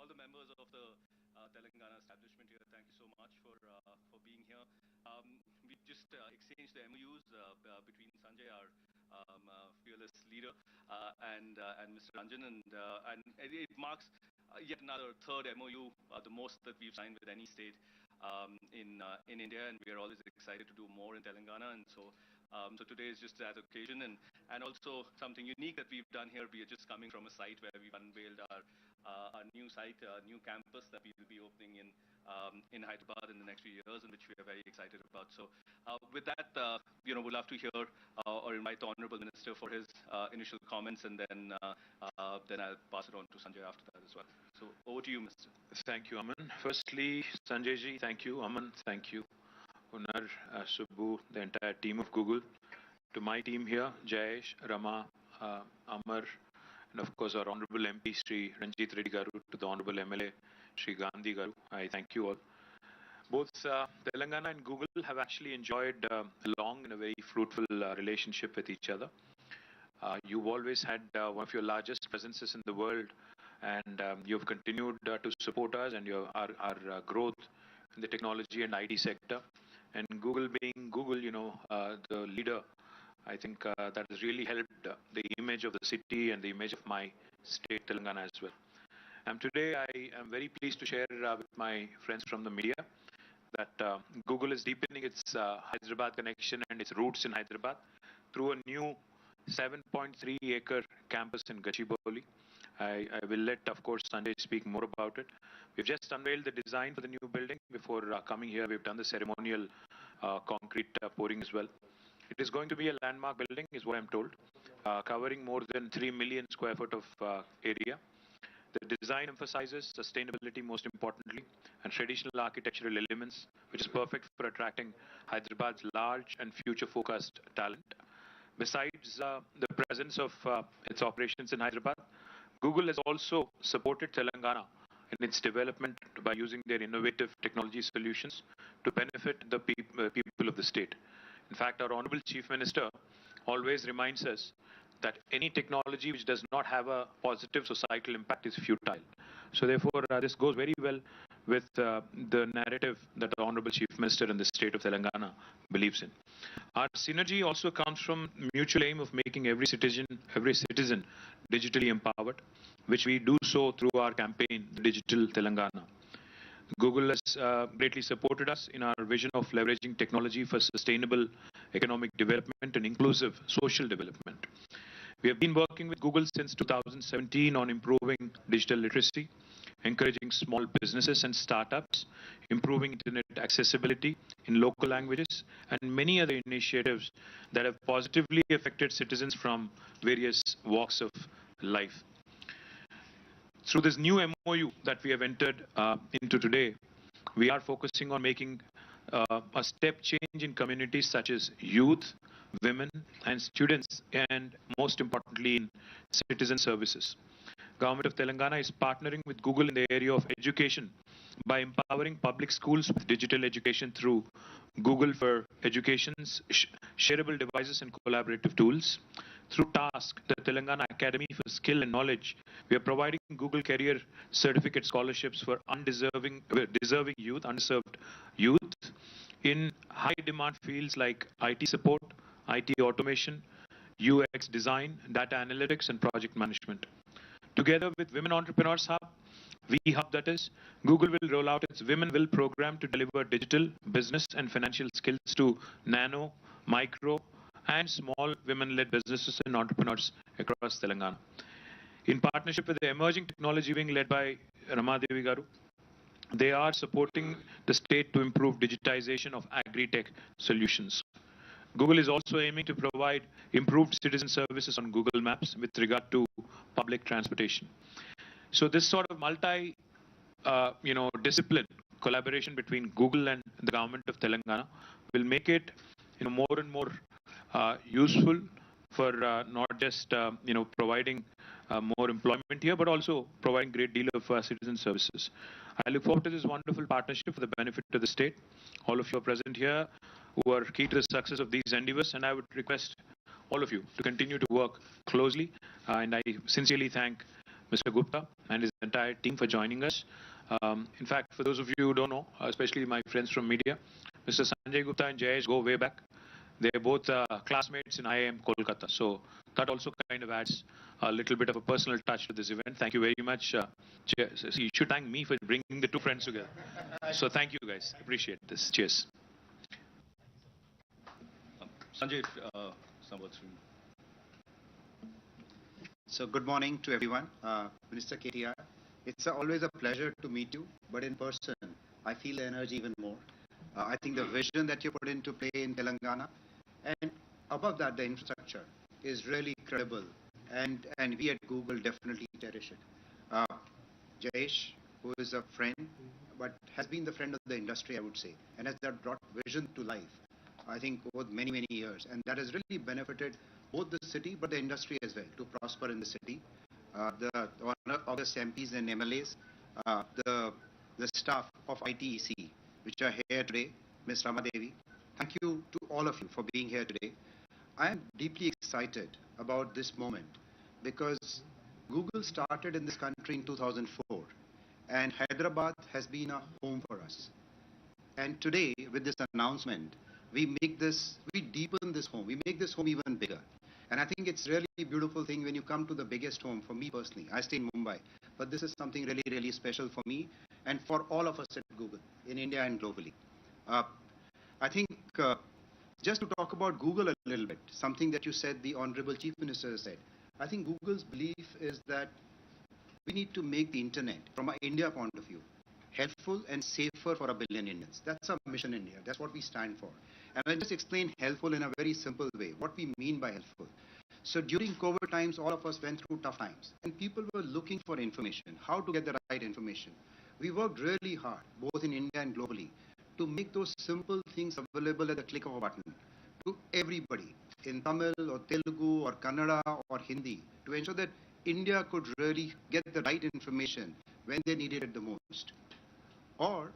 all the members of the Telangana establishment here, thank you so much for being here. We've just exchanged the MOUs between Sanjay, our fearless leader, and Mr. Ranjan, and it marks yet another third MOU, the most that we've signed with any state in India, and we are always excited to do more in Telangana. And so today is just that occasion, and also something unique that we've done here. We are just coming from a site where we've unveiled our new site, new campus that we will be opening in Hyderabad in the next few years, and which we are very excited about. So with that, we'd love to hear or invite the Honorable Minister for his initial comments, and then I'll pass it on to Sanjay after that as well. So over to you, Mr. Thank you, Aman. Firstly, Sanjay ji, thank you. Aman, thank you. Unar, Subbu, the entire team of Google. To my team here, Jayesh, Rama, Amar, and of course our Honorable MP, Sri Ranjit Reddy Garu, to the Honorable MLA, Sri Gandhi Garu, I thank you all. Both Telangana and Google have actually enjoyed a long and a very fruitful relationship with each other. You've always had one of your largest presences in the world, and you've continued to support us and our growth in the technology and IT sector. And Google being Google, the leader, I think that has really helped the image of the city and the image of my state, Telangana, as well. And today I am very pleased to share with my friends from the media that Google is deepening its Hyderabad connection and its roots in Hyderabad through a new 7.3-acre campus in Gachibowli. I will let, of course, Sanjay speak more about it. We've just unveiled the design for the new building. Before coming here, we've done the ceremonial concrete pouring as well. It is going to be a landmark building, is what I'm told, covering more than 3 million square foot of area. The design emphasizes sustainability, most importantly, and traditional architectural elements, which is perfect for attracting Hyderabad's large and future-focused talent. Besides the presence of its operations in Hyderabad, Google has also supported Telangana in its development by using their innovative technology solutions to benefit the people of the state. In fact, our Honorable Chief Minister always reminds us that any technology which does not have a positive societal impact is futile. So therefore, this goes very well with the narrative that the Honorable Chief Minister in the state of Telangana believes in. Our synergy also comes from mutual aim of making every citizen digitally empowered, which we do so through our campaign, Digital Telangana. Google has greatly supported us in our vision of leveraging technology for sustainable economic development and inclusive social development. We have been working with Google since 2017 on improving digital literacy, encouraging small businesses and startups, improving internet accessibility in local languages, and many other initiatives that have positively affected citizens from various walks of life. Through this new MOU that we have entered into today, we are focusing on making a step change in communities such as youth, women, and students, and most importantly in citizen services. Government of Telangana is partnering with Google in the area of education by empowering public schools with digital education through Google for Education's shareable devices and collaborative tools. Through TASK, the Telangana Academy for Skill and Knowledge, we are providing Google Career Certificate scholarships for deserving youth, underserved youth in high-demand fields like IT support, IT automation, UX design, data analytics, and project management. Together with Women Entrepreneurs Hub, V-Hub that is, Google will roll out its Women Will program to deliver digital, business, and financial skills to nano, micro, and small women-led businesses and entrepreneurs across Telangana. In partnership with the emerging technology wing led by Rama Devi Garu, they are supporting the state to improve digitization of agri-tech solutions. Google is also aiming to provide improved citizen services on Google Maps with regard to public transportation. So this sort of discipline collaboration between Google and the government of Telangana will make it more and more useful for not just providing more employment here, but also providing great deal of citizen services. I look forward to this wonderful partnership for the benefit of the state. All of you are present here who are key to the success of these endeavors, and I would request all of you to continue to work closely. And I sincerely thank Mr. Gupta and his entire team for joining us. In fact, for those of you who don't know, especially my friends from media, Mr. Sanjay Gupta and Jayesh go way back. They're both classmates in IIM Kolkata. So that also kind of adds a little bit of a personal touch to this event. Thank you very much. You should thank me for bringing the two friends together. So thank you guys. Appreciate this. Cheers. Sanjay, some words from you. So good morning to everyone. Minister KTR, it's always a pleasure to meet you, but in person, I feel the energy even more. I think the vision that you put into play in Telangana, and above that, the infrastructure is really credible, and we at Google definitely cherish it. Jayesh, who is a friend, but has been the friend of the industry, I would say, and has that brought vision to life, I think, over many, many years, and that has really benefited both the city but the industry as well to prosper in the city. The August MPs and MLAs, the staff of ITEC, which are here today, Ms. Ramadevi. Thank you to all of you for being here today. I am deeply excited about this moment because Google started in this country in 2004, and Hyderabad has been a home for us. And today, with this announcement, we deepen this home. We make this home even bigger. And I think it's really a beautiful thing when you come to the biggest home. For me personally, I stay in Mumbai, but this is something really, really special for me and for all of us at Google in India and globally. I think just to talk about Google a little bit, something that you said, the Honorable Chief Minister said. I think Google's belief is that we need to make the internet, from an India point of view, helpful and safer for 1 billion Indians. That's our mission in India. That's what we stand for. And I'll just explain helpful in a very simple way, what we mean by helpful. So during COVID times, all of us went through tough times, and people were looking for information, how to get the right information. We worked really hard, both in India and globally, to make those simple things available at the click of a button to everybody in Tamil or Telugu or Kannada or Hindi, to ensure that India could really get the right information when they needed it the most. Or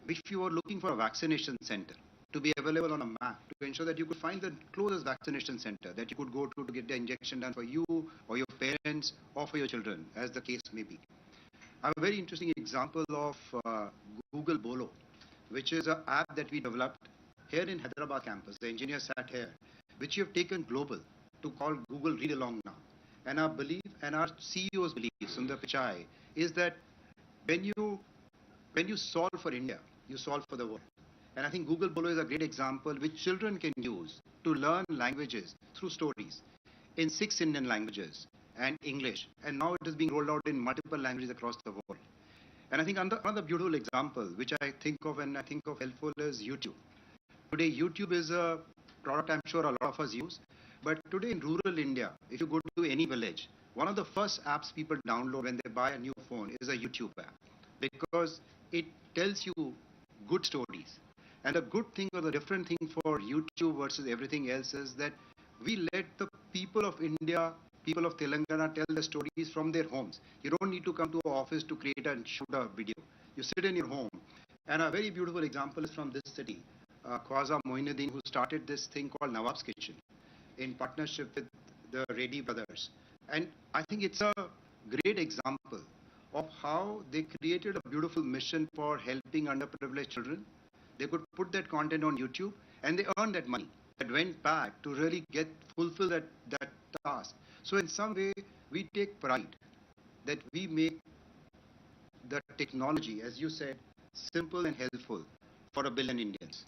if you were looking for a vaccination center to be available on a map to ensure that you could find the closest vaccination center that you could go to get the injection done for you or your parents or for your children, as the case may be. I have a very interesting example of Google Bolo, which is an app that we developed here in Hyderabad campus. The engineers sat here, which we have taken global to call Google Read Along now. And our belief and our CEO's belief, Sundar Pichai, is that when you solve for India, you solve for the world. And I think Google Bolo is a great example which children can use to learn languages through stories in 6 Indian languages and English. And now it is being rolled out in multiple languages across the world. And I think another beautiful example, which I think of and I think of helpful, is YouTube. Today, YouTube is a product I'm sure a lot of us use. But today in rural India, if you go to any village, one of the first apps people download when they buy a new phone is a YouTube app, because it tells you good stories. And the good thing or the different thing for YouTube versus everything else is that we let the people of India, people of Telangana tell the stories from their homes. You don't need to come to an office to create and shoot a video. You sit in your home. And a very beautiful example is from this city, Khwaja Moinuddin, who started this thing called Nawab's Kitchen in partnership with the Reddy brothers. And I think it's a great example of how they created a beautiful mission for helping underprivileged children. They could put that content on YouTube and they earned that money that went back to really fulfill that task. So in some way, we take pride that we make the technology, as you said, simple and helpful for 1 billion Indians.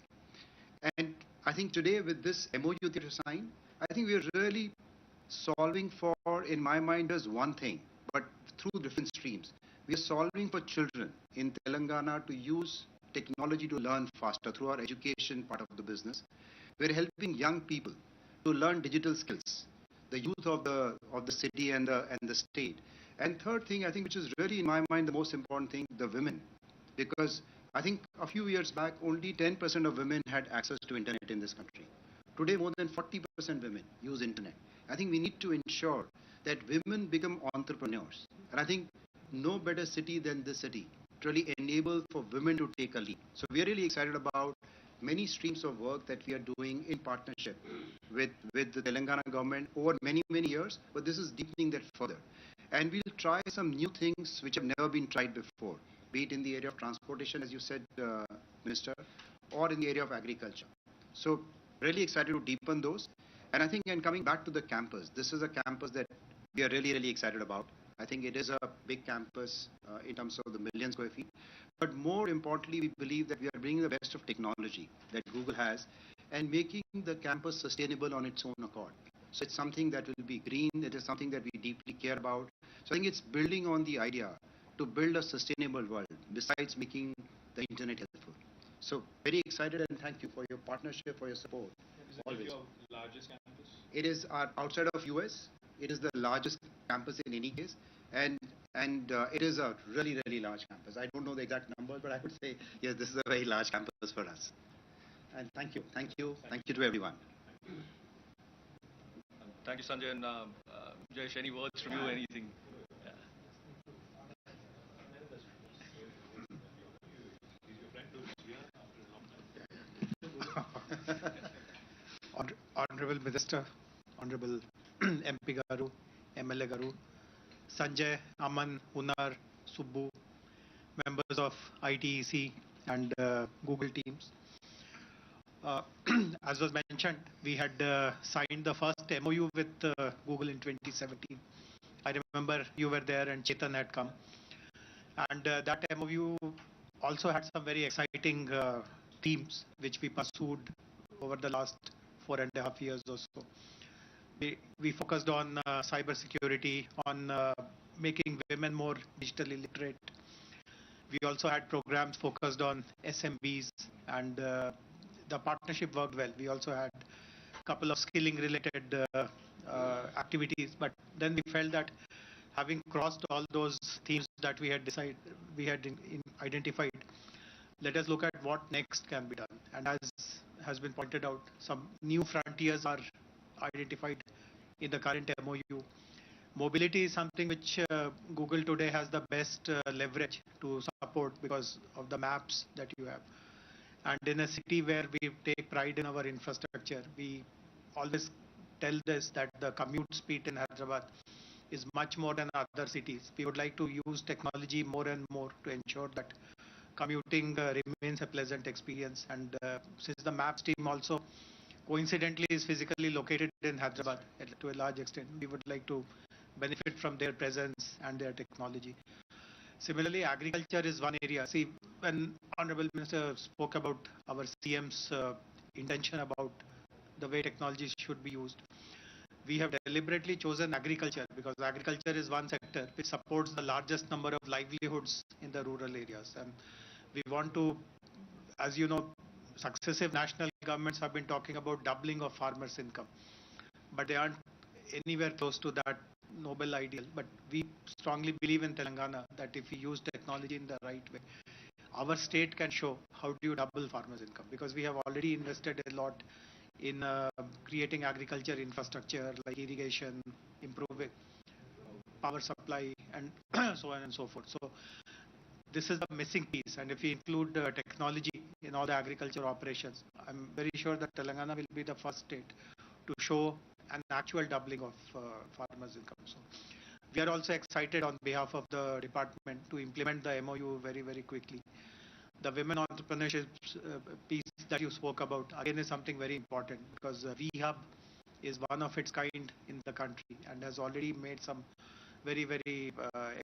And I think today with this MoU that you signed, I think we are really solving for, in my mind, just one thing, but through different streams. We are solving for children in Telangana to use technology to learn faster through our education part of the business. We're helping young people to learn digital skills, the youth of the city and the state. And third thing, I think, which is really in my mind the most important thing, the women, because I think a few years back only 10% of women had access to internet in this country. Today more than 40% women use internet. I think we need to ensure that women become entrepreneurs. And I think no better city than this city to really enable for women to take a lead. So we are really excited about many streams of work that we are doing in partnership with the Telangana government over many years, but this is deepening that further. And we'll try some new things which have never been tried before, be it in the area of transportation, as you said, Minister, or in the area of agriculture. So really excited to deepen those. And I think, and coming back to the campus, this is a campus that we are really excited about. I think it is a big campus in terms of the million square feet. But more importantly, we believe that we are bringing the best of technology that Google has and making the campus sustainable on its own accord. So it's something that will be green. It is something that we deeply care about. So I think it's building on the idea to build a sustainable world besides making the internet helpful. So very excited, and thank you for your partnership, for your support. Is it your largest campus? It is outside of US. It is the largest campus in any case, and it is a really large campus. I don't know the exact number, but I would say yes, this is a very large campus for us. And thank you to everyone. Thank you, Sanjay. And Jayesh, any words from you? Anything? Honorable Minister, Honorable MP Garu, MLA Garu, Sanjay, Aman, Unar, Subbu, members of ITEC and Google teams. As was mentioned, we had signed the first MoU with Google in 2017. I remember you were there and Chetan had come. And that MoU also had some very exciting themes which we pursued over the last 4.5 years or so. We focused on cyber security, on making women more digitally literate. We also had programs focused on SMBs, and the partnership worked well. We also had a couple of skilling related activities, but then we felt that having crossed all those themes that we had identified, let us look at what next can be done. And as has been pointed out, some new frontiers are identified in the current MoU. Mobility is something which Google today has the best leverage to support because of the maps that you have. And in a city where we take pride in our infrastructure, we always tell this that the commute speed in Hyderabad is much more than other cities. We would like to use technology more and more to ensure that commuting remains a pleasant experience. And since the maps team also coincidentally is physically located in Hyderabad to a large extent, we would like to benefit from their presence and their technology. Similarly, agriculture is one area. See, when Honorable Minister spoke about our CM's intention about the way technology should be used, we have deliberately chosen agriculture because agriculture is one sector which supports the largest number of livelihoods in the rural areas. And we want to, as you know, successive national governments have been talking about doubling of farmers' income, but they aren't anywhere close to that noble ideal. But we strongly believe in Telangana that if we use technology in the right way, our state can show how do you double farmers' income, because we have already invested a lot in creating agriculture infrastructure like irrigation, improving power supply, and so on and so forth. So this is the missing piece, and if we include technology in all the agriculture operations, I'm very sure that Telangana will be the first state to show an actual doubling of farmers' income. So we are also excited on behalf of the department to implement the MoU very quickly. The women entrepreneurship piece that you spoke about again is something very important because VHub is one of its kind in the country and has already made some very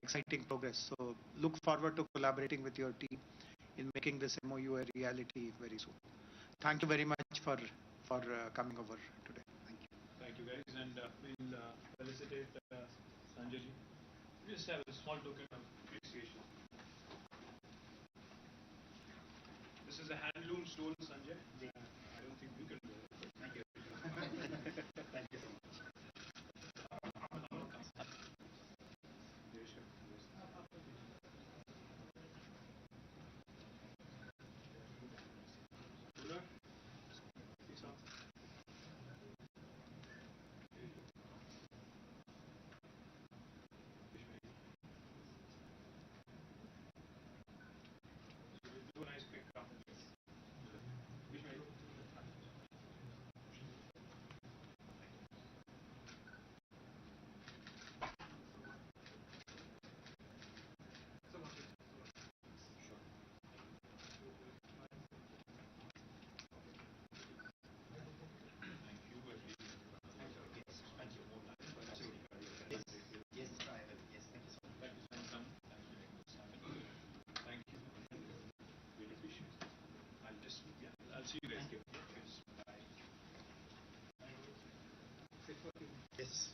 exciting progress. So look forward to collaborating with your team in making this MoU a reality very soon. Thank you very much for coming over today. Thank you. Thank you, guys, and we'll felicitate Sanjay ji. We just have a small token of appreciation. This is a handloom stone, Sanjay. I don't think we can do it. Thank you. Thank you so much. Do a nice quick count. Yes.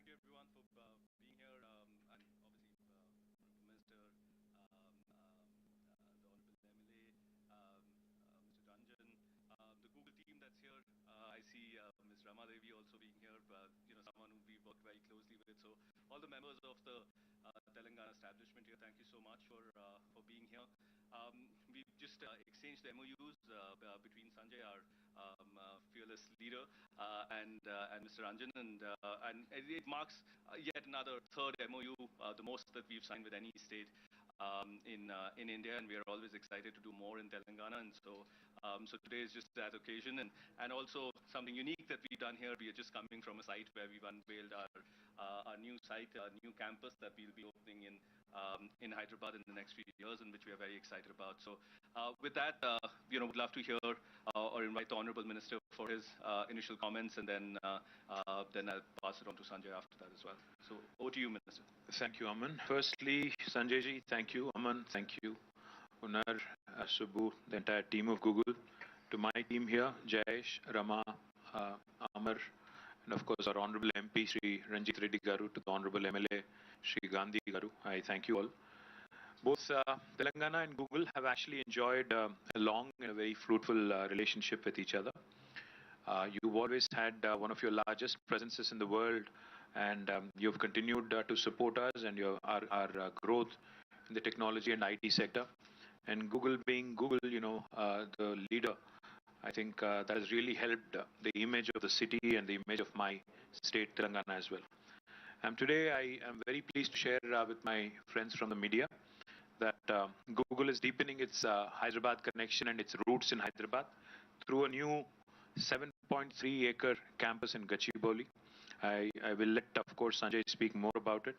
thank you everyone for being here, and obviously Minister, the Honorable MLA, Mr. Ranjan, the Google team that's here. I see Ms. Rama Devi also being here, someone who we worked very closely with. So all the members of the Telangana establishment here, thank you so much for being here. We've just exchanged the MOUs between Sanjay, our fearless leader, and Mr. Ranjan, and it marks yet another third MOU, the most that we've signed with any state in India, and we are always excited to do more in Telangana. And so today is just that occasion, and also something unique that we've done here. We are just coming from a site where we've unveiled our new site, our new campus that we'll be opening in Hyderabad in the next few years, and which we are very excited about. So with that, would love to hear or invite the Honorable Minister for his initial comments, and then I'll pass it on to Sanjay after that as well. So over to you, Minister. Thank you, Aman. Firstly, Sanjay ji, thank you. Aman, thank you. Unar, Subbu, the entire team of Google. To my team here, Jayesh, Rama, Amar, and of course our Honorable MP, Sri Ranjit Reddy Garu, to the Honorable MLA, Sri Gandhi Garu. I thank you all. Both Telangana and Google have actually enjoyed a long and a very fruitful relationship with each other. You've always had one of your largest presences in the world, and you've continued to support us and our growth in the technology and IT sector. And Google being Google, the leader, I think that has really helped the image of the city and the image of my state, Telangana, as well. And today I am very pleased to share with my friends from the media that Google is deepening its Hyderabad connection and its roots in Hyderabad through a new 7.3-acre campus in Gachibowli. I will let, of course, Sanjay speak more about it.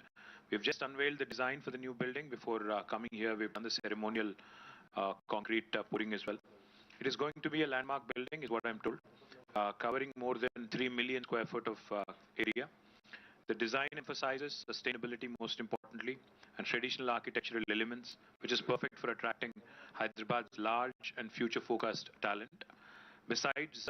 We've just unveiled the design for the new building. Before coming here, we've done the ceremonial concrete pouring as well. It is going to be a landmark building, is what I'm told, covering more than 3 million square foot of area. The design emphasizes sustainability most importantly, and traditional architectural elements, which is perfect for attracting Hyderabad's large and future-focused talent. Besides